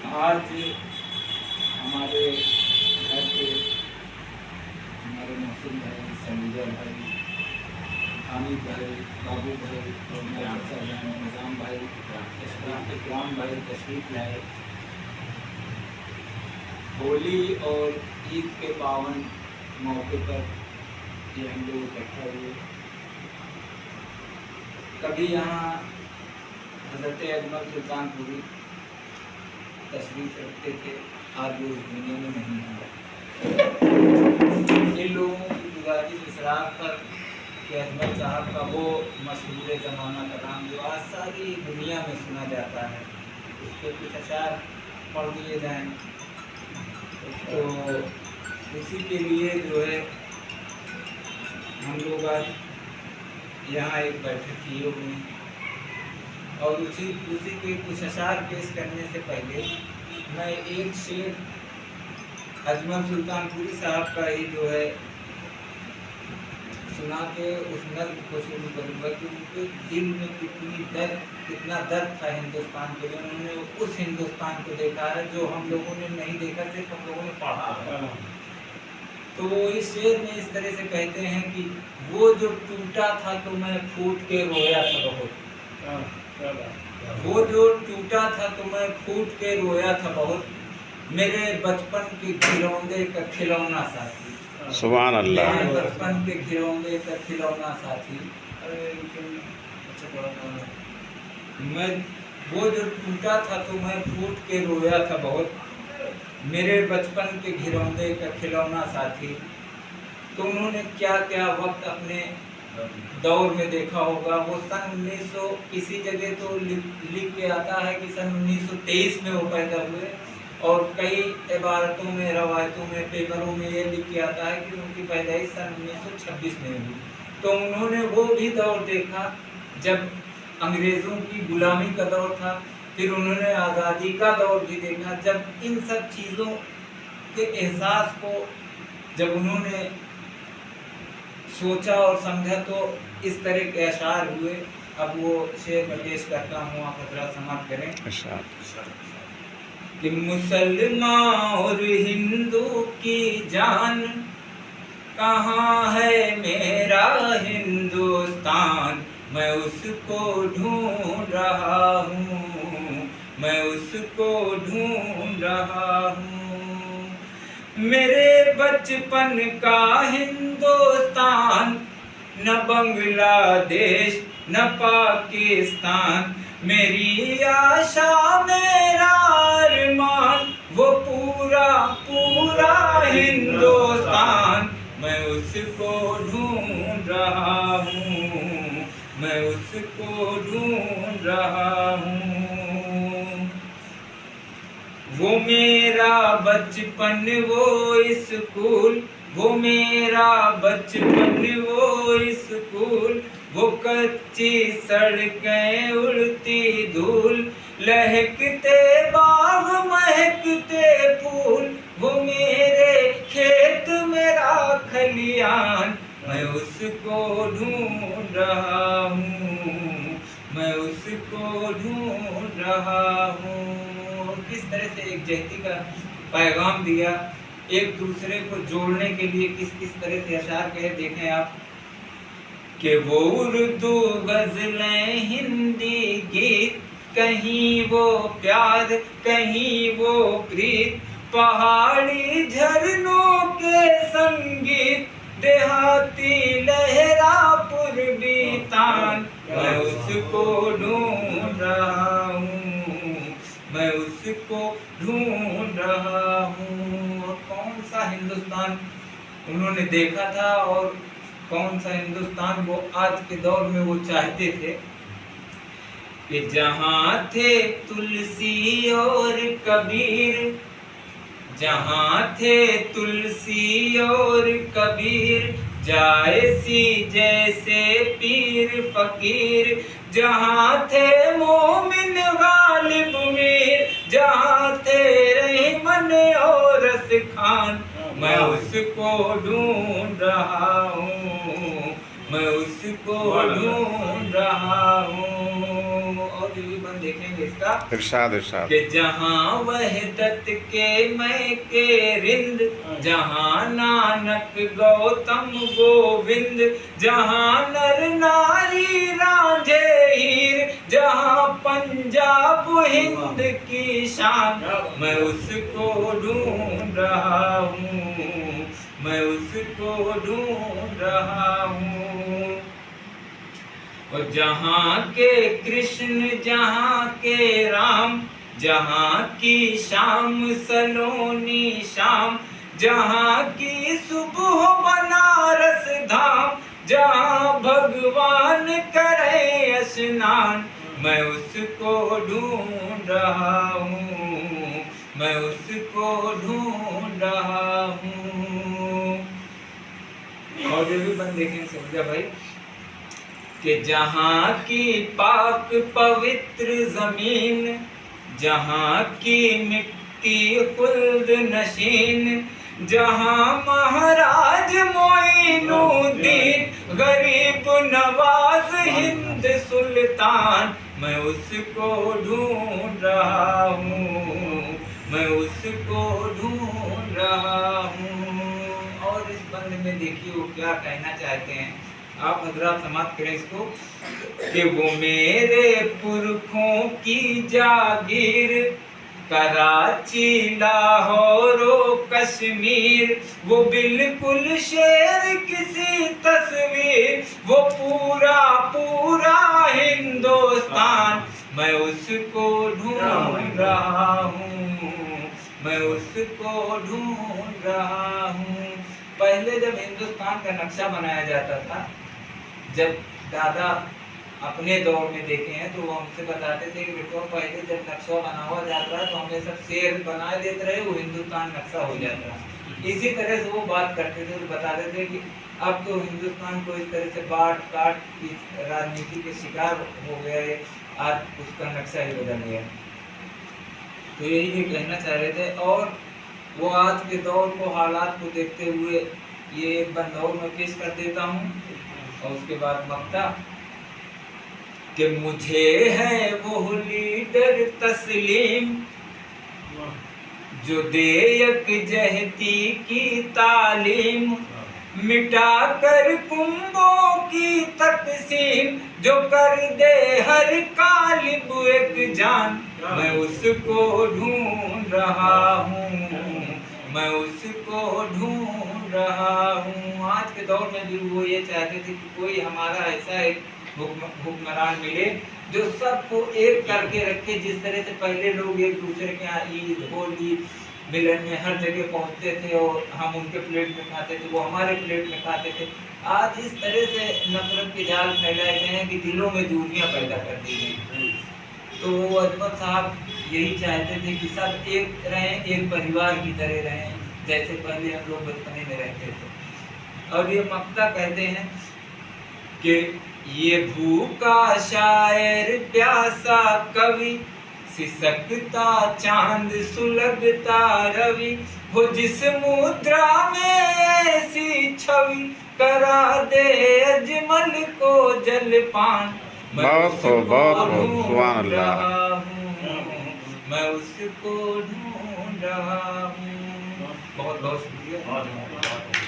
आज हमारे घर पे हमारे मोहसिन भाई, संजय भाई, हामिद भाई, बाबू भाई और मेरा बच्चा भाई निज़ाम भाई, इकराम भाई तशरीफ़ लाए। होली और ईद के पावन मौके पर ये हम लोग इकट्ठा हुए। कभी यहाँ हज़रत अजमल सुल्तानपुरी तशरीफ़ रखते थे, आज वो इस दुनिया में नहीं है। इन लोगों की गुजारिश इस रात पर कि अजमल साहब का वो मशहूर ज़माना कलाम जो आज सारी दुनिया में सुना जाता है, उसके कुछ अशार पढ़ दिए जाएँ। तो उसी के लिए जो है हम लोग आज यहाँ एक बैठक किए हुए हैं और उसी के कुछ अशार पेश करने से पहले मैं एक शेर अजमल सुल्तानपुरी साहब का ही जो है सुना के उस नज़्म को शुरू करूँगा कि उनके दिल में कितना दर्द था हिंदुस्तान के लिए। उन्होंने उस हिंदुस्तान को देखा है जो हम लोगों ने नहीं देखा, सिर्फ हम लोगों ने पढ़ा है। तो इस शेर में इस तरह से कहते हैं कि वो जो टूटा था तो मैं फूट के रोया था बहुत, वो जो टूटा था तो मैं फूट के रोया था बहुत, मेरे बचपन के घिरौंदे का खिलौना साथी। सुभान अल्लाह। मेरे बचपन के घिरौंदे का खिलौना साथी। मैं वो जो टूटा था तो मैं फूट के रोया था बहुत, मेरे बचपन के घिरौंदे का खिलौना साथी। तो उन्होंने क्या क्या वक्त अपने दौर में देखा होगा। वो सन 1900 किसी जगह तो लिख के आता है कि सन 1923 में वो पैदा हुए और कई इबारतों में, रवायतों में, पेपरों में ये लिख के आता है कि उनकी पैदाइश सन 1926 में हुई। तो उन्होंने वो भी दौर देखा जब अंग्रेज़ों की गुलामी का दौर था, फिर उन्होंने आज़ादी का दौर भी देखा। जब इन सब चीज़ों के एहसास को जब उन्होंने सोचा और समझा तो इस तरह के अशार हुए। अब वो शेर में पेश करता हूँ, आप हज़रात समाप्त करें कि मुसलमान और हिंदू की जान, कहाँ है मेरा हिंदुस्तान, मैं उसको ढूंढ रहा हूँ, मैं उसको ढूंढ रहा हूँ। मेरे बचपन का हिंदुस्तान, न बांग्लादेश न पाकिस्तान, मेरी आशा मेरा अरमान, वो पूरा पूरा हिंदुस्तान, मैं उसको ढूंढ रहा हूँ, मैं उसको ढूंढ रहा हूँ। वो मेरा बचपन वो स्कूल, वो मेरा बचपन वो स्कूल, वो कच्ची सड़कें उड़ती धूल, लहकते बाग महकते फूल, वो मेरे खेत मेरा खलियान, मैं उसको ढूंढ रहा हूँ, मैं उसको ढूंढ रहा हूँ। किस तरह से एक जहती का पैगाम दिया, एक दूसरे को जोड़ने के लिए किस किस तरह से अशार कहे, देखें आप कि वो उर्दू गज़लें हिंदी गीत, कहीं वो प्यार कहीं वो प्रीत, पहाड़ी झरनों के संगीत, देहाती लहरा पूर्वी तान, मैं उसको ढूंढ रहा हूँ, मैं उसको ढूंढ रहा हूँ। और कौन सा हिंदुस्तान उन्होंने देखा था और कौन सा हिंदुस्तान वो आज के दौर में वो चाहते थे कि जहाँ थे तुलसी और कबीर, जहाँ थे तुलसी और कबीर, जायसी जैसे पीर फकीर, जहाँ थे मोमिन गालिब मीर, जहाँ थे रहमन और रस खान, मैं उसको ढूंढ रहा हूँ, मैं उसको ढूंढ रहा हूँ। और जो भी बन देखेंगे इसका इरशाद इरशाद। कि जहाँ वहदत के मैं के रिंद, जहाँ नानक गौतम गोविंद, जहाँ नर नारी रांझे हीर, जहाँ पंजाब हिंद की शान, मैं उसको ढूंढ रहा हूँ, मैं उसको ढूंढ रहा हूँ। और जहाँ के कृष्ण जहाँ के राम, जहाँ की शाम सलोनी शाम, जहाँ की सुबह बनारस धाम, जहाँ भगवान करे स्नान, मैं उसको ढूंढ रहा हूँ, मैं उसको ढूंढ रहा हूँ। और जो भी बन देखें समझा भाई कि जहाँ की पाक पवित्र जमीन, जहाँ की मिट्टी खुल्द नशीन, जहाँ महाराज मोइनुद्दीन गरीब नवाज हिंद सुल्तान, मैं उसको ढूंढ रहा हूँ, मैं उसको ढूंढ रहा हूँ। और इस बंद में देखिए वो क्या कहना चाहते हैं, आप हजरात समाप्त करें इसको कि वो मेरे पुरखों की जागीर, कराची लाहौर कश्मीर, वो बिल्कुल शेर किसी तस्वीर, वो पूरा पूरा हिंदुस्तान, मैं उसको ढूंढ रहा हूँ, मैं उसको ढूंढ रहा हूँ। पहले जब हिंदुस्तान का नक्शा बनाया जाता था, जब दादा अपने दौर में देखे हैं तो वो हमसे बताते थे कि बेटा पहले जब नक्शा बना हुआ जाता है तो हमें सब शेर बना देते रहे, वो हिंदुस्तान नक्शा हो जाता है। इसी तरह से वो बात करते थे और बताते थे कि अब तो हिंदुस्तान को इस तरह से बांट काट की राजनीति के शिकार हो गया है, आज उसका नक्शा ही बदल गया। तो यही ये कहना चाह रहे थे। और वो आज के दौर को हालात को देखते हुए ये एक बंदौर में पेश कर देता हूँ और उसके बाद मक्ता कि मुझे है वो लीडर तस्लीम जो दे यकजहती की तालीम, मिटा कर कुंभों की तकसीम, जो कर दे हर कालिब एक जान, मैं उसको ढूंढ रहा हूँ, मैं उसको ढूंढ रहा हूँ। आज के दौर में भी वो ये चाहते थे कि कोई हमारा ऐसा एक हुक्मरान मिले जो सबको एक करके रखे, जिस तरह से पहले लोग एक दूसरे के यहाँ ईद होली मिलन में हर जगह पहुँचते थे और हम उनके प्लेट में खाते थे, वो हमारे प्लेट में खाते थे। आज इस तरह से नफरत के जाल फैलाए गए हैं कि दिलों में दूरियां पैदा कर दी गई। तो अजमल साहब यही चाहते थे कि सब एक रहें, एक परिवार की तरह रहें, जैसे पहले हम लोग बचपने में रहते थे। और ये मक्ता कहते हैं कि ये भूखा शायर प्यासा कवि, सिसकता चांद सुलगता रवि, हो जिस मुद्रा में ऐसी छवि, करा दे अजमल को जलपान, बहुत सुभान अल्लाह, मैं उसको ढूंढ रहा हूँ। बहुत बहुत शुक्रिया।